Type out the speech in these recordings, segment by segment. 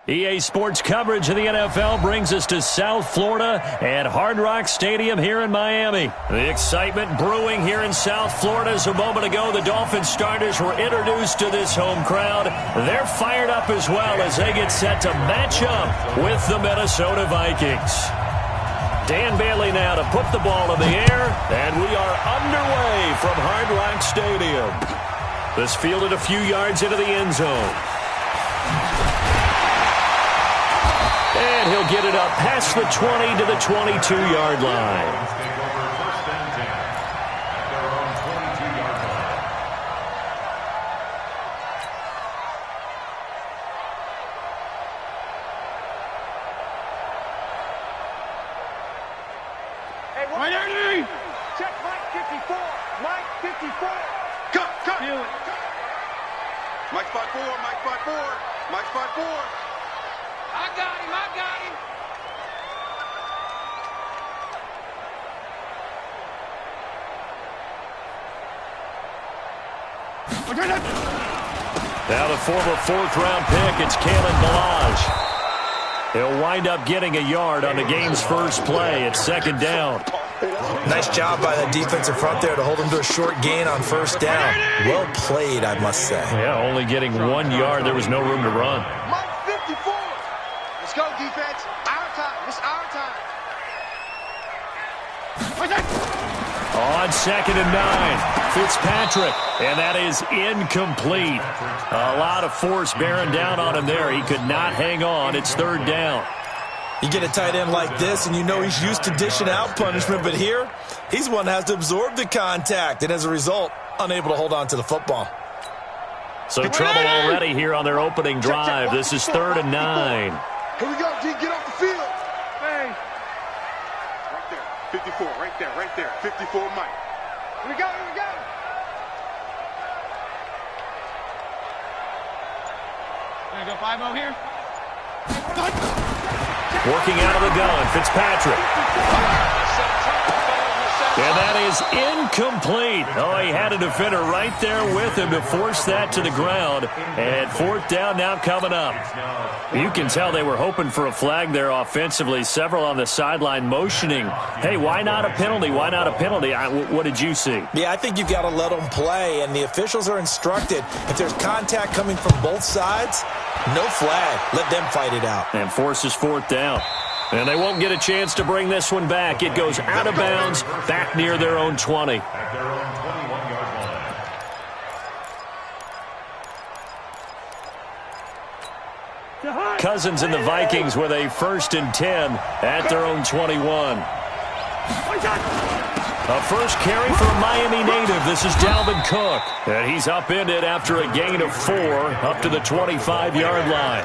EA Sports coverage of the NFL brings us to South Florida at Hard Rock Stadium here in Miami. The excitement brewing here in South Florida as a moment ago the Dolphins starters were introduced to this home crowd. They're fired up as well as they get set to match up with the Minnesota Vikings. Dan Bailey now to put the ball in the air, and we are underway from Hard Rock Stadium. This fielded a few yards into the end zone. And he'll get it up past the 20 to the 22-yard line. Hey, Mike, check Mike 54. Mike 54. Cut. Mike spot 4. Mike spot 4. Mike spot 4. I got him. Now the former fourth-round pick, it's Kalen Balaj. He'll wind up getting a yard on the game's first play. It's second down. Nice job by that defensive front there to hold him to a short gain on first down. Well played, I must say. Yeah, only getting 1 yard. There was no room to run. Mike 54. Let's go, defense. Our time. It's our time. On 2nd and 9, Fitzpatrick, and that is incomplete. A lot of force bearing down on him there. He could not hang on. It's third down. You get a tight end like this, and you know he's used to dishing out punishment, but here, he's one that has to absorb the contact, and as a result, unable to hold on to the football. So trouble already here on their opening drive. This is 3rd and 9. Here we go, D. Get off the field. Hey. Right there. 54. Right there. 54, Mike. Here we go. Gonna go 5-0 here. Working out of the gun, Fitzpatrick. And that is incomplete. Oh, he had a defender right there with him to force that to the ground. And fourth down now coming up. You can tell they were hoping for a flag there offensively. Several on the sideline motioning. Hey, why not a penalty? Why not a penalty? What did you see? Yeah, I think you've got to let them play, and the officials are instructed. If there's contact coming from both sides, no flag. Let them fight it out. And forces fourth down. And they won't get a chance to bring this one back. It goes out of bounds, back near their own 20. Cousins and the Vikings with a 1st and 10 at their own 21. A first carry for a Miami native. This is Dalvin Cook. And he's upended after a gain of 4 up to the 25-yard line.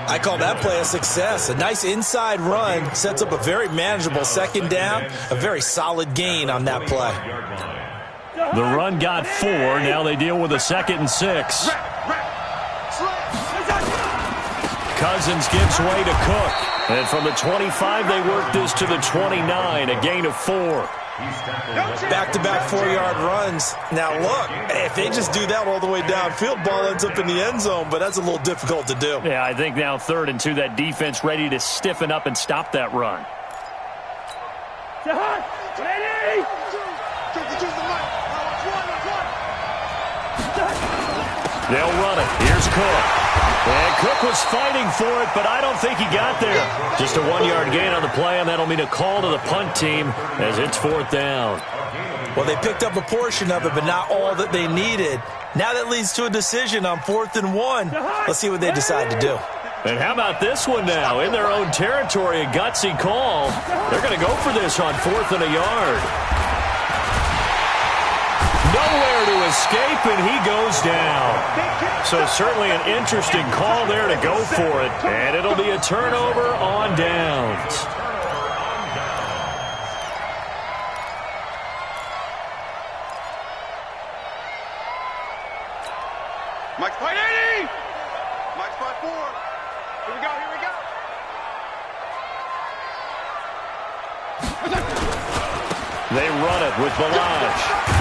I call that play a success. A nice inside run sets up a very manageable second down, a very solid gain on that play. The run got 4. Now they deal with a 2nd and 6. Cousins gives way to Cook. And from the 25, they work this to the 29, a gain of 4. Back-to-back 4-yard runs. Now, look, if they just do that all the way downfield, ball ends up in the end zone, but that's a little difficult to do. Yeah, I think now 3rd and 2, that defense ready to stiffen up and stop that run. They'll run it. Here's Cook. And Cook was fighting for it, but I don't think he got there. Just a 1-yard gain on the play, and that'll mean a call to the punt team as it's 4th down. Well, they picked up a portion of it, but not all that they needed. Now that leads to a decision on 4th and 1. Let's see what they decide to do. And how about this one now? In their own territory, a gutsy call. They're going to go for this on 4th and a yard. Nowhere to escape, and he goes down. So certainly an interesting call there to go for it. And it'll be a turnover on downs. Mike spot 80. Mike spot 4. Here we go. They run it with Balaj.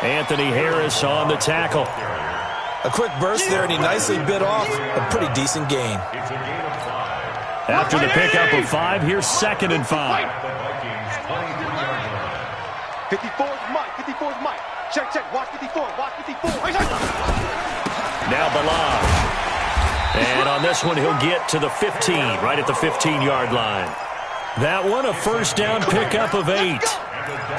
Anthony Harris on the tackle. A quick burst there, and he nicely bit off a pretty decent gain. After the pickup of 5, here's 2nd and 5. 54's Mike. 54's Mike. Check, check. Watch 54. Watch 54. Now Balaj. And on this one, he'll get to the 15, right at the 15-yard line. That one, a first down pickup of 8.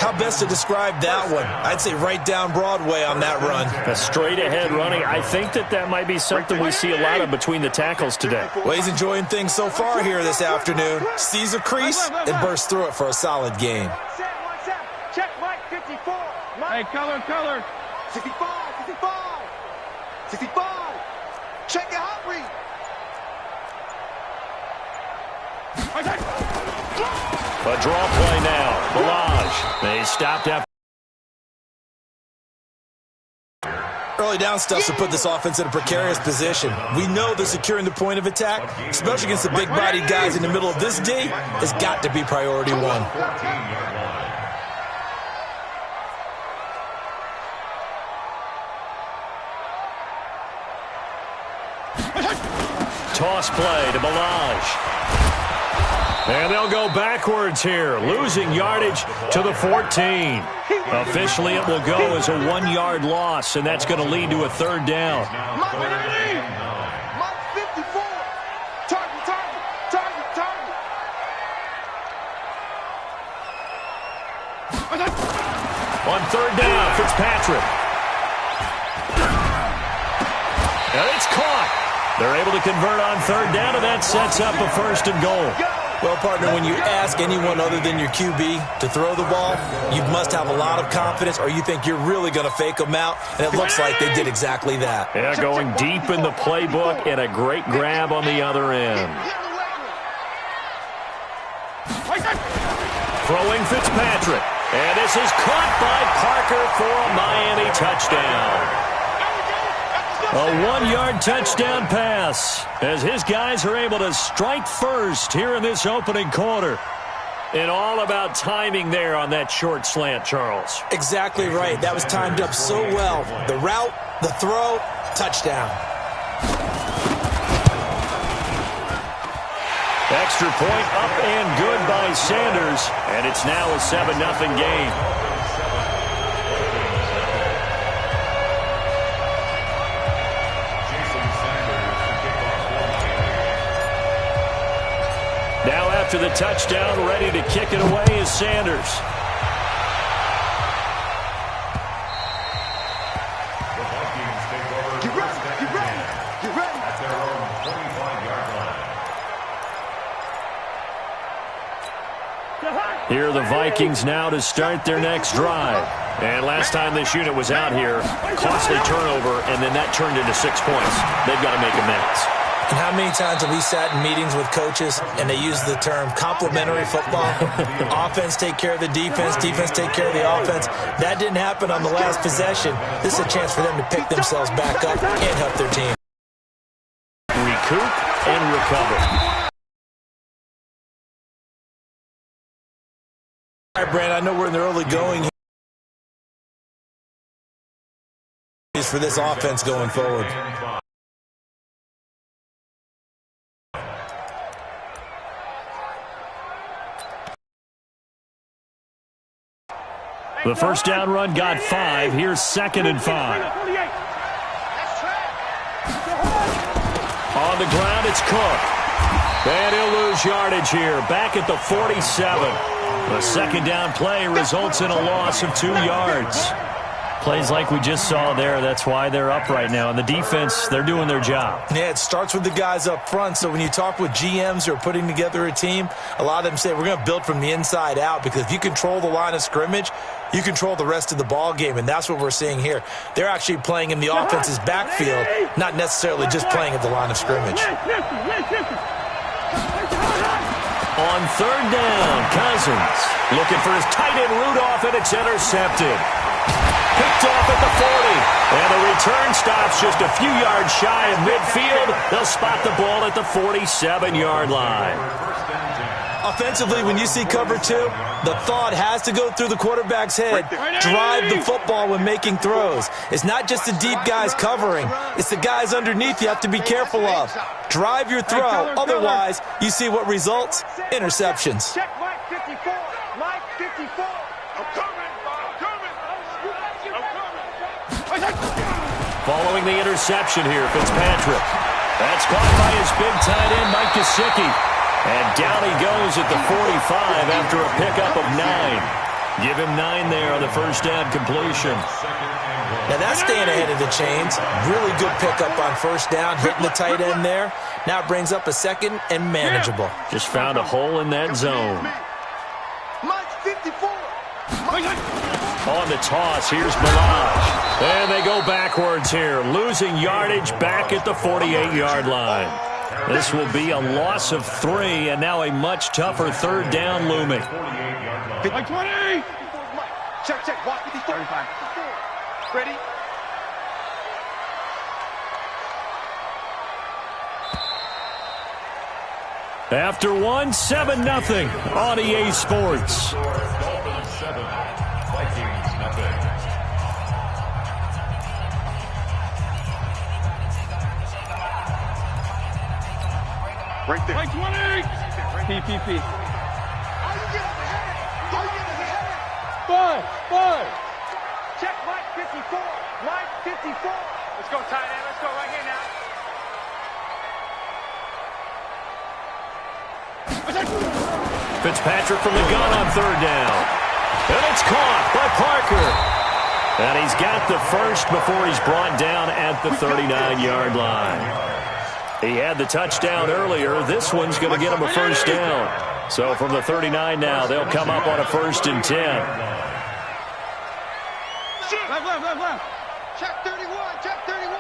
How best to describe that one? I'd say right down Broadway on that run. A straight-ahead running. I think that might be something we see a lot of between the tackles today. Well, he's enjoying things so far here this afternoon. Sees a crease and bursts through it for a solid gain. Check Mike 54. Mike. Hey, color. 65, 65. 65. Check your hot read. A draw play now. Balaj. They stopped after. Early down stuff to put this offense in a precarious position. We know that securing the point of attack, especially against the big-bodied guys in the middle of this D, has got to be priority 1. Toss play to Balaj. And they'll go backwards here, losing yardage to the 14. Officially, it will go as a 1-yard loss, and that's going to lead to a 3rd down. Mike 54. Target. On 3rd down, Fitzpatrick. And it's caught. They're able to convert on 3rd down, and that sets up a 1st and goal. Well, partner, when you ask anyone other than your QB to throw the ball, you must have a lot of confidence, or you think you're really going to fake them out, and it looks like they did exactly that. Yeah, going deep in the playbook, and a great grab on the other end. Throwing Fitzpatrick, and this is caught by Parker for a Miami touchdown. A 1-yard touchdown pass as his guys are able to strike first here in this opening quarter. And all about timing there on that short slant, Charles. Exactly right. That was timed up so well. The route, the throw, touchdown. Extra point up and good by Sanders. And it's now a 7-0 game. Now after the touchdown, ready to kick it away is Sanders. Get ready. At their own 25-yard line. Here are the Vikings now to start their next drive. And last time this unit was out here, costly turnover, and then that turned into 6 points. They've got to make amends. And how many times have we sat in meetings with coaches and they use the term complementary football? Offense take care of the defense, defense take care of the offense. That didn't happen on the last possession. This is a chance for them to pick themselves back up and help their team. Recoup and recover. All right, Brand, I know we're in the early going here for this offense going forward. The first down run got 5. Here's 2nd and 5. On the ground, it's Cook. And he'll lose yardage here. Back at the 47. The 2nd down play results in a loss of 2 yards. Plays like we just saw there. That's why they're up right now. And the defense, they're doing their job. Yeah, it starts with the guys up front. So when you talk with GMs who are putting together a team, a lot of them say we're going to build from the inside out, because if you control the line of scrimmage, you control the rest of the ball game, and that's what we're seeing here. They're actually playing in the offense's backfield, not necessarily just playing at the line of scrimmage. On 3rd down, Cousins looking for his tight end Rudolph, and it's intercepted. Picked off at the 40, and the return stops just a few yards shy of midfield. They'll spot the ball at the 47-yard line. Offensively, when you see cover 2, the thought has to go through the quarterback's head. Drive the football when making throws. It's not just the deep guys covering. It's the guys underneath you have to be careful of. Drive your throw. Otherwise, you see what results? Interceptions. Check Mike 54. Mike 54. I'm coming. Following the interception here, Fitzpatrick. That's caught by his big tight end, Mike Gesicki. And down he goes at the 45 after a pickup of 9. Give him 9 there on the first down completion. Now that's staying ahead of the chains. Really good pickup on first down, hitting the tight end there. Now it brings up a second and manageable. Just found a hole in that zone. Mike 54. On the toss, here's Balaj. And they go backwards here, losing yardage back at the 48-yard line. This will be a loss of 3, and now a much tougher third down looming. 20. Check. Walk 54. Ready? After 1, 7-0 on EA Sports. Dolphins 7, Vikings nothing. Right there. Mike 20. PPP. Five. Check Mike 54. Mike 54. Let's go, tight end. Let's go right here now. Fitzpatrick from the gun on third down. And it's caught by Parker. And he's got the first before he's brought down at the 39-yard line. He had the touchdown earlier. This one's going to get him a first down. So from the 39 now, they'll come up on a 1st and 10. Left. Check 31. Check 31.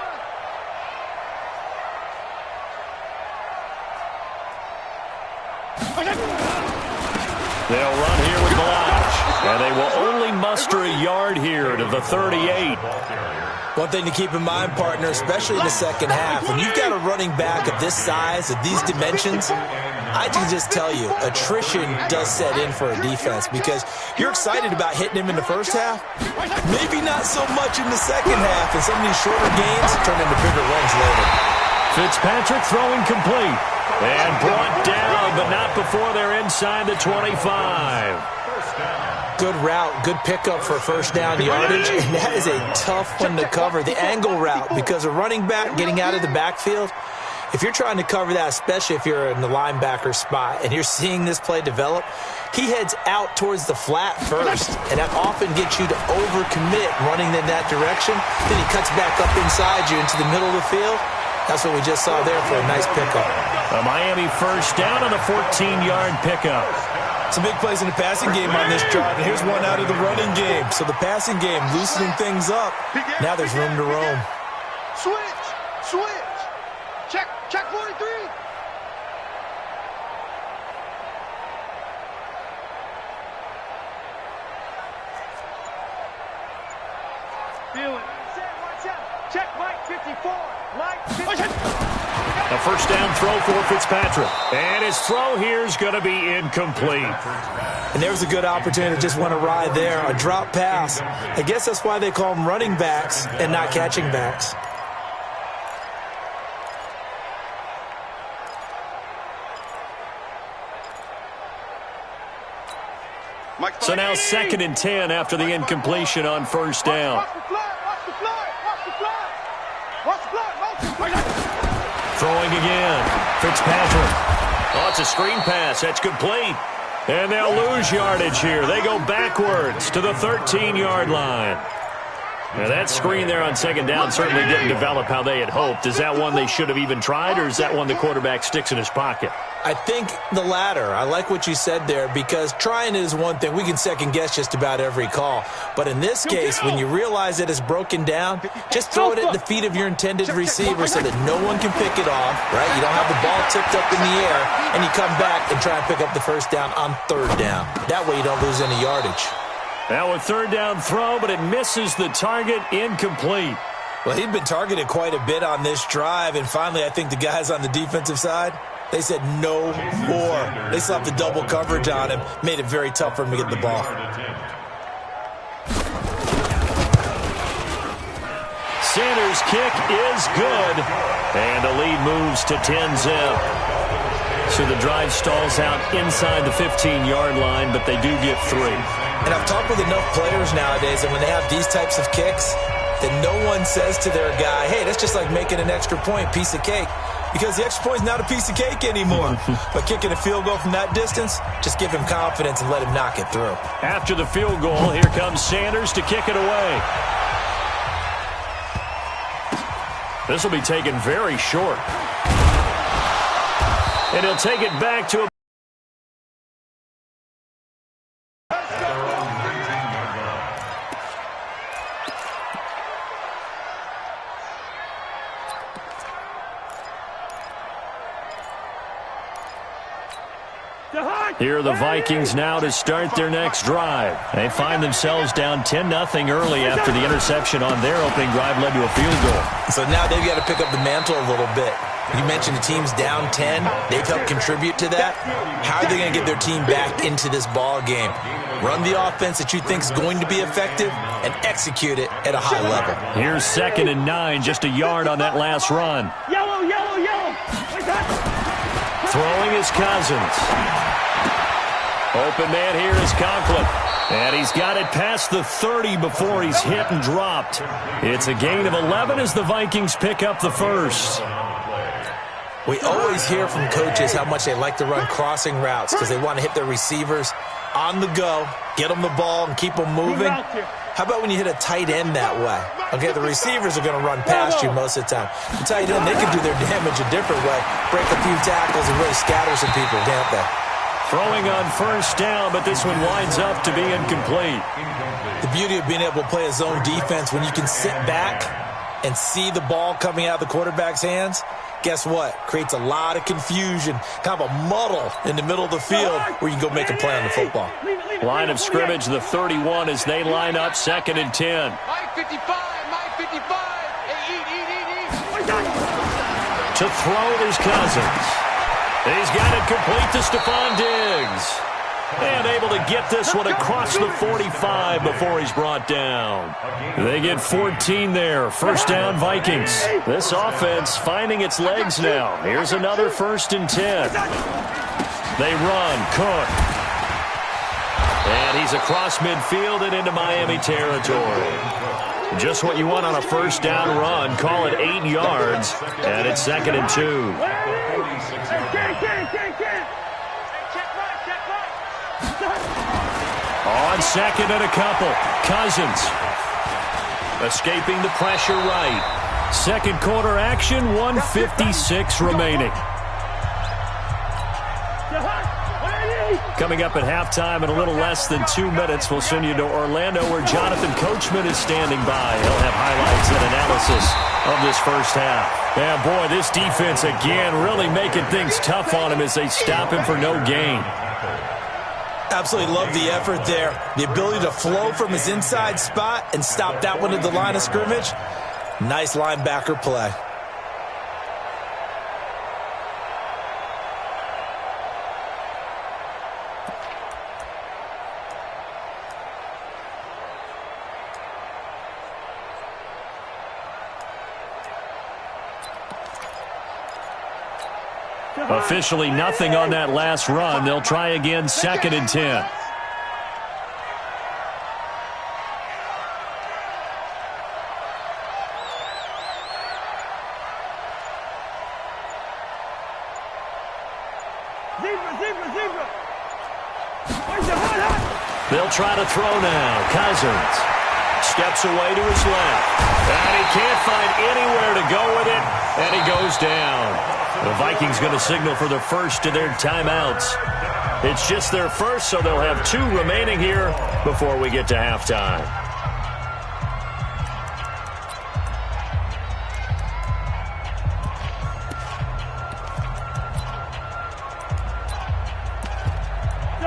They'll run here with Balaj. And they will only muster a yard here to the 38. One thing to keep in mind, partner, especially in the second half, when you've got a running back of this size, of these dimensions, I can just tell you, attrition does set in for a defense because you're excited about hitting him in the first half. Maybe not so much in the second half, and some of these shorter games turn into bigger runs later. Fitzpatrick throwing complete. And brought down, but not before they're inside the 25. Good route, good pickup for first down yardage, and that is a tough one to cover. The angle route, because a running back getting out of the backfield, if you're trying to cover that, especially if you're in the linebacker spot and you're seeing this play develop, he heads out towards the flat first, and that often gets you to overcommit running in that direction. Then he cuts back up inside you into the middle of the field. That's what we just saw there for a nice pickup. A Miami first down on a 14-yard pickup. Some big plays in the passing game on this drive, and here's one out of the running game. So the passing game loosening things up. Now there's room to roam. Switch. Check 43. Feel it. Check Mike 54. Mike 54. A first down throw for Fitzpatrick. And his throw here is going to be incomplete. And there was a good opportunity to just want to ride there. A drop pass. I guess that's why they call them running backs and not catching backs. So now 2nd and 10 after the incompletion on first down. Watch the fly. Throwing again. Fitzpatrick. Oh, it's a screen pass. That's complete. And they'll lose yardage here. They go backwards to the 13-yard line. Now, that screen there on 2nd down certainly didn't develop how they had hoped. Is that one they should have even tried, or is that one the quarterback sticks in his pocket? I think the latter. I like what you said there, because trying is one thing. We can second-guess just about every call. But in this case, when you realize that it's broken down, just throw it at the feet of your intended receiver so that no one can pick it off, right? You don't have the ball tipped up in the air, and you come back and try and pick up the first down on 3rd down. That way you don't lose any yardage. Now a 3rd down throw, but it misses the target, incomplete. Well, he'd been targeted quite a bit on this drive, and finally I think the guys on the defensive side, They said no more. They slapped the double coverage on him, made it very tough for him to get the ball. Sanders' kick is good, and the lead moves to 10-zip. So the drive stalls out inside the 15-yard line, but they do get 3. And I've talked with enough players nowadays, and when they have these types of kicks, that no one says to their guy, hey, that's just like making an extra point, piece of cake. Because the extra point is not a piece of cake anymore. But kicking a field goal from that distance, just give him confidence and let him knock it through. After the field goal, here comes Sanders to kick it away. This will be taken very short. And he'll take it back to a... Here are the Vikings now to start their next drive. They find themselves down 10-0 early after the interception on their opening drive led to a field goal. So now they've got to pick up the mantle a little bit. You mentioned the team's down 10. They've helped contribute to that. How are they going to get their team back into this ball game? Run the offense that you think is going to be effective and execute it at a high level. Here's 2nd and 9, just a yard on that last run. Yellow, yellow, yellow. Throwing is Cousins. Open man here is Conklin. And he's got it past the 30 before he's hit and dropped. It's a gain of 11 as the Vikings pick up the first. We always hear from coaches how much they like to run crossing routes because they want to hit their receivers on the go, get them the ball, and keep them moving. How about when you hit a tight end that way? Okay, the receivers are going to run past you most of the time. The tight end, they can do their damage a different way, break a few tackles and really scatter some people, can't they? Throwing on first down, but this one winds up to be incomplete. The beauty of being able to play a zone defense when you can sit back and see the ball coming out of the quarterback's hands, guess what? Creates a lot of confusion, kind of a muddle in the middle of the field where you can go make a play on the football. Line of scrimmage, the 31 as they line up 2nd and 10. Mike 55, Mike 55. Hey, eat. To throw is Cousins. He's got it complete to Stephon Diggs. And able to get this one across the 45 before he's brought down. They get 14 there. First down, Vikings. This offense finding its legs now. Here's another 1st and 10. They run. Cook. And he's across midfield and into Miami territory. Just what you want on a first down run. Call it 8 yards. And it's 2nd and 2. On 2nd and a couple. Cousins. Escaping the pressure right. Second quarter action, 1:56 remaining. Coming up at halftime in a little less than 2 minutes, we'll send you to Orlando where Jonathan Coachman is standing by. He'll have highlights and analysis of this first half. Yeah, boy, this defense again really making things tough on him as they stop him for no gain. Absolutely love the effort there. The ability to flow from his inside spot and stop that one at the line of scrimmage. Nice linebacker play. Officially nothing on that last run. They'll try again 2nd and 10. They'll try to throw now. Cousins steps away to his left. And he can't find anywhere to go with it. And he goes down. The Vikings going to signal for the first of their timeouts. It's just their first, so they'll have 2 remaining here before we get to halftime.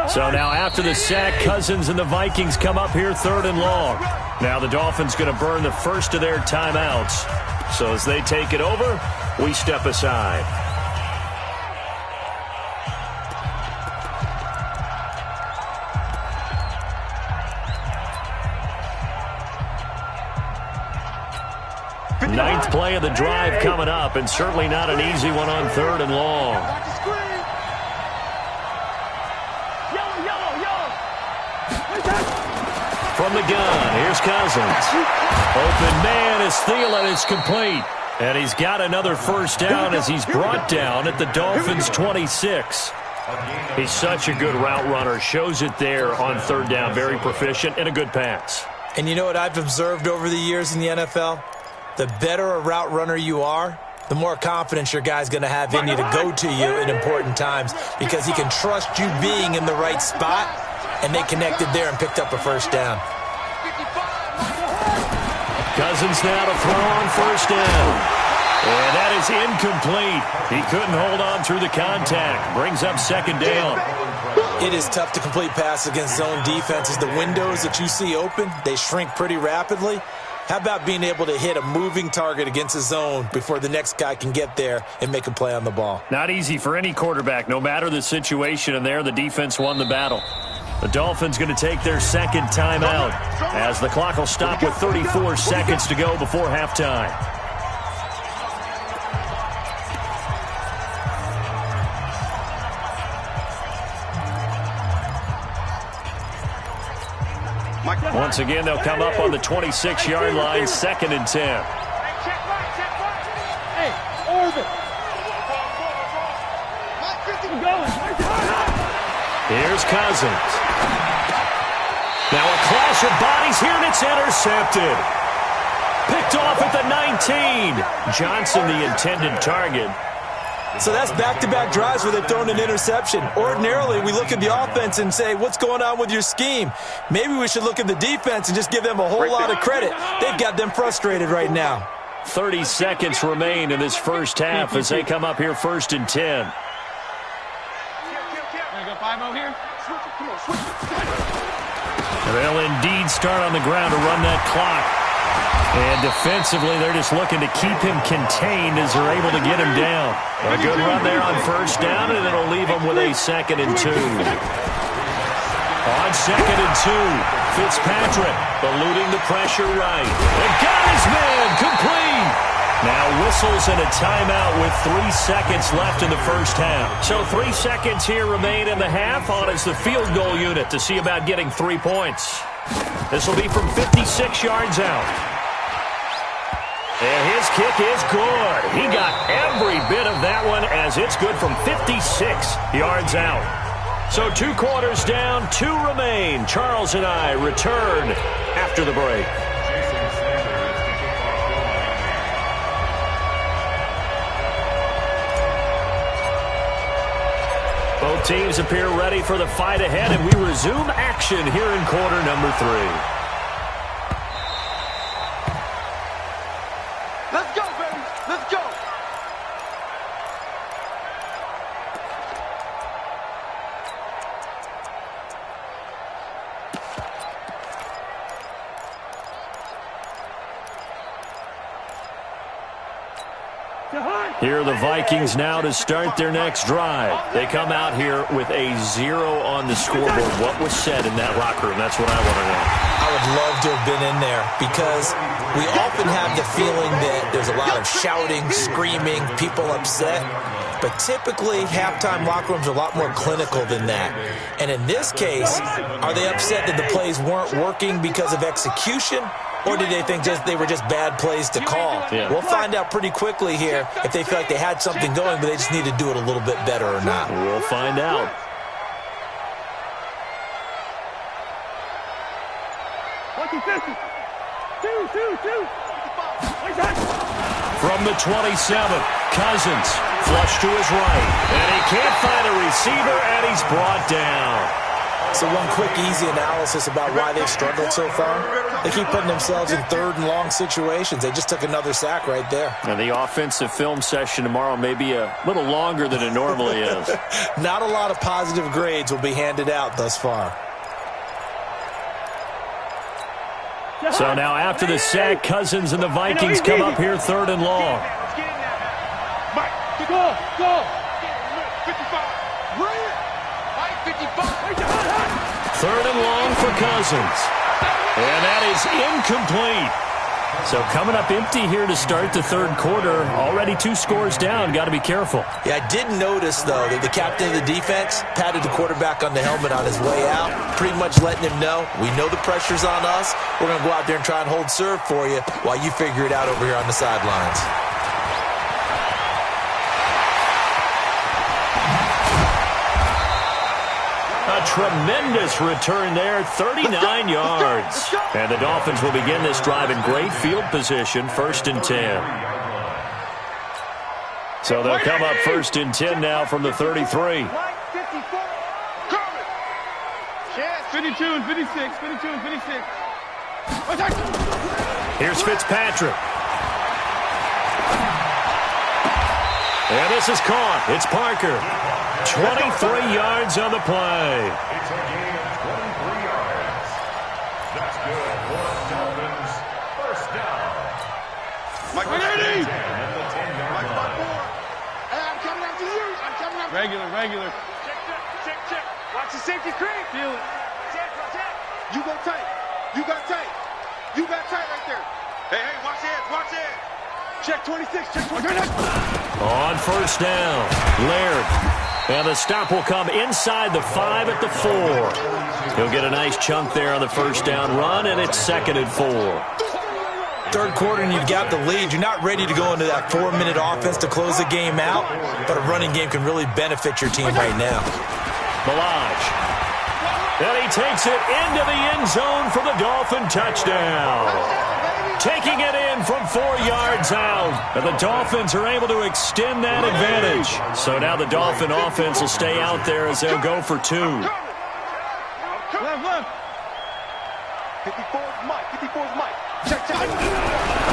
So now after the sack, Cousins and the Vikings come up here 3rd and long. Now the Dolphins going to burn the first of their timeouts. So as they take it over, we step aside. Ninth play of the drive coming up, and certainly not an easy one on 3rd and long. From the gun, here's Cousins. Open man is Thielen. It's complete. And he's got another first down as he's brought down at the Dolphins' 26. He's such a good route runner. Shows it there on 3rd down. Very proficient and a good pass. And you know what I've observed over the years in the NFL? The better a route runner you are, the more confidence your guy's going to have in you to go to you in important times because he can trust you being in the right spot, and they connected there and picked up a first down. Cousins now to throw on 1st down. And that is incomplete. He couldn't hold on through the contact. Brings up 2nd down. It is tough to complete passes against zone defenses. The windows that you see open, they shrink pretty rapidly. How about being able to hit a moving target against a zone before the next guy can get there and make a play on the ball? Not easy for any quarterback, no matter the situation, and there the defense won the battle. The Dolphins going to take their 2nd timeout as the clock will stop with 34 seconds to go before halftime. Once again, they'll come up on the 26-yard line, 2nd and 10. Hey, orbit. Here's Cousins. Now a clash of bodies here, and it's intercepted. Picked off at the 19. Johnson, the intended target. So that's back-to-back drives where they've thrown an interception. Ordinarily, we look at the offense and say, what's going on with your scheme? Maybe we should look at the defense and just give them a whole lot of credit. They've got them frustrated right now. 30 seconds remain in this first half as they come up here 1st and 10. Go 5-0 here. They'll indeed start on the ground to run that clock. And defensively, they're just looking to keep him contained as they're able to get him down. A good run there on 1st down, and it'll leave them with a 2nd and 2. On 2nd and 2, Fitzpatrick eluding the pressure right. And got his man complete. Now whistles and a timeout with 3 seconds left in the first half. So 3 seconds here remain in the half on as the field goal unit to see about getting 3 points. This will be from 56 yards out. And his kick is good. He got every bit of that one as it's good from 56 yards out. So 2 quarters down, 2 remain. Charles and I return after the break. Both teams appear ready for the fight ahead, and we resume action here in quarter number 3. Let's go, baby. Let's go. Here are the Vikings now to start their next drive. They come out here with a 0 on the scoreboard. What was said in that locker room? That's what I want to know. I would love to have been in there because we often have the feeling that there's a lot of shouting, screaming, people upset. But typically, halftime locker rooms are a lot more clinical than that. And in this case, are they upset that the plays weren't working because of execution? Or did they think they were just bad plays to call? Yeah. We'll find out pretty quickly here if they feel like they had something going, but they just need to do it a little bit better or not. We'll find out. From the 27, Cousins flush to his right. And he can't find a receiver, and he's brought down. So one quick, easy analysis about why they've struggled so far. They keep putting themselves in 3rd and long situations. They just took another sack right there. And the offensive film session tomorrow may be a little longer than it normally is. Not a lot of positive grades will be handed out thus far. So now after the sack, Cousins and the Vikings come up here 3rd and long. Go. 3rd and long for Cousins. And that is incomplete. So coming up empty here to start the third quarter. Already 2 scores down. Got to be careful. Yeah, I did notice, though, that the captain of the defense patted the quarterback on the helmet on his way out, pretty much letting him know, we know the pressure's on us. We're going to go out there and try and hold serve for you while you figure it out over here on the sidelines. A tremendous return there, 39 yards. And the Dolphins will begin this drive in great field position, 1st and 10. So they'll come up 1st and 10 now from the 33. 52 and 56, 52 and 56. Here's Fitzpatrick. And this is caught. It's Parker. 23 yards on the play. It's a gain of 23 yards. That's good for Dolphins. First down. Mike, Ready? At the 10-yard line. Hey, I'm coming after you. I'm coming after you. Regular. Check. Watch the safety creep. Feel it. Check. You go tight. You got tight. You got tight right there. Hey, watch it. Check 26. Check 26. On 1st down, Laird. And the stop will come inside the 5 at the 4. He'll get a nice chunk there on the 1st down run, and it's 2nd and 4. Third quarter and you've got the lead. You're not ready to go into that 4-minute offense to close the game out, but a running game can really benefit your team right now. Milage. And he takes it into the end zone for the Dolphin touchdown. Taking it in from 4 yards out. And the Dolphins are able to extend that advantage. So now the Dolphin offense will stay out there as they'll go for 2. Left. 54's Mike. Check.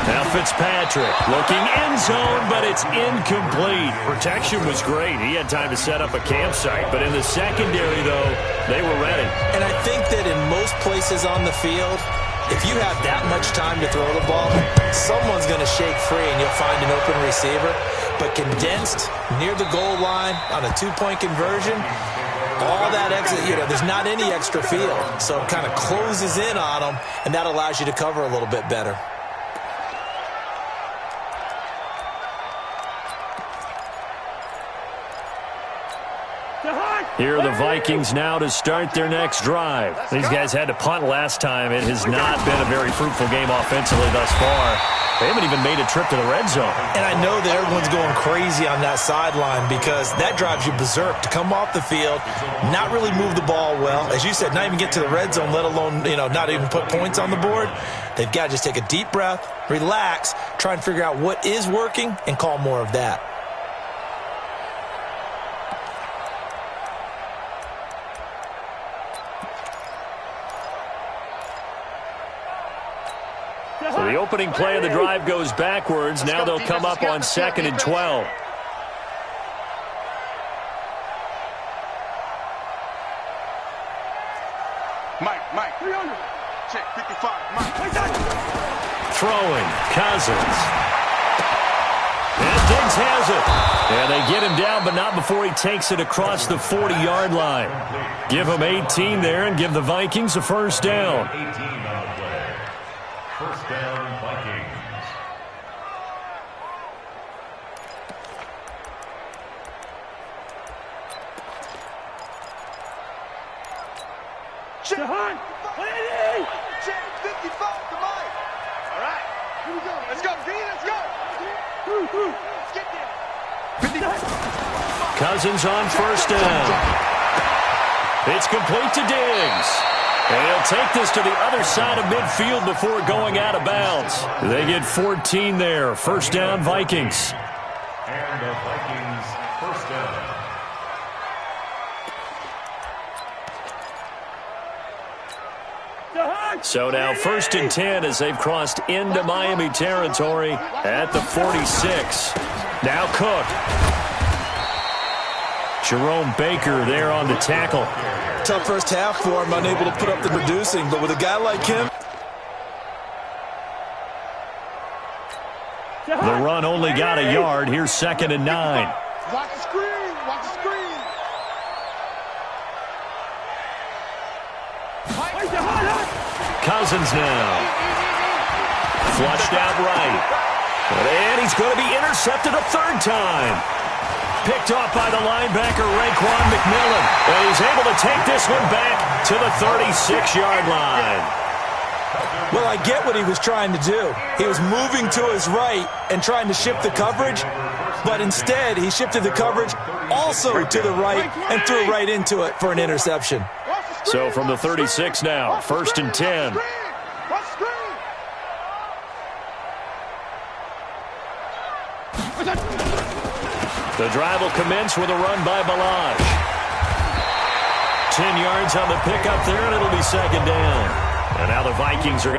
Now Fitzpatrick looking end zone, but it's incomplete. Protection was great. He had time to set up a campsite. But in the secondary, though, they were ready. And I think that in most places on the field, if you have that much time to throw the ball, someone's going to shake free and you'll find an open receiver. But condensed near the goal line on a 2-point conversion, all that exit, there's not any extra field. So it kind of closes in on them, and that allows you to cover a little bit better. Here are the Vikings now to start their next drive. These guys had to punt last time. It has not been a very fruitful game offensively thus far. They haven't even made a trip to the red zone. And I know that everyone's going crazy on that sideline because that drives you berserk to come off the field, not really move the ball well. As you said, not even get to the red zone, let alone, not even put points on the board. They've got to just take a deep breath, relax, try and figure out what is working, and call more of that. So the opening play of the drive goes backwards. Now they'll come up on 2nd and 12. Mike. 300. Check 55. Mike. Throwing. Cousins. And Diggs has it. And they get him down, but not before he takes it across the 40-yard line. Give him 18 there and give the Vikings a 1st down. 18 on the play. 1st down, Vikings. Check 55 to Mike. All right. Here we go. Let's go, D. Let's go. Let's get there. Cousins on 1st down. It's complete to Diggs. And he'll take this to the other side of midfield before going out of bounds. They get 14 there. 1st down, Vikings. And the Vikings 1st down. So now 1st and 10 as they've crossed into Miami territory at the 46. Now Cook. Jerome Baker there on the tackle. Tough first half for him, unable to put up the producing, but with a guy like him. The run only got a yard. Here's 2nd and 9. Watch the screen. Cousins now. Flushed out right. And he's going to be intercepted a third time. Picked off by the linebacker, Raekwon McMillan. And he's able to take this one back to the 36-yard line. Well, I get what he was trying to do. He was moving to his right and trying to shift the coverage, but instead he shifted the coverage also to the right and threw right into it for an interception. So from the 36 now, 1st and 10. The drive will commence with a run by Balaj. 10 yards on the pickup there, and it'll be 2nd down. And now the Vikings are going to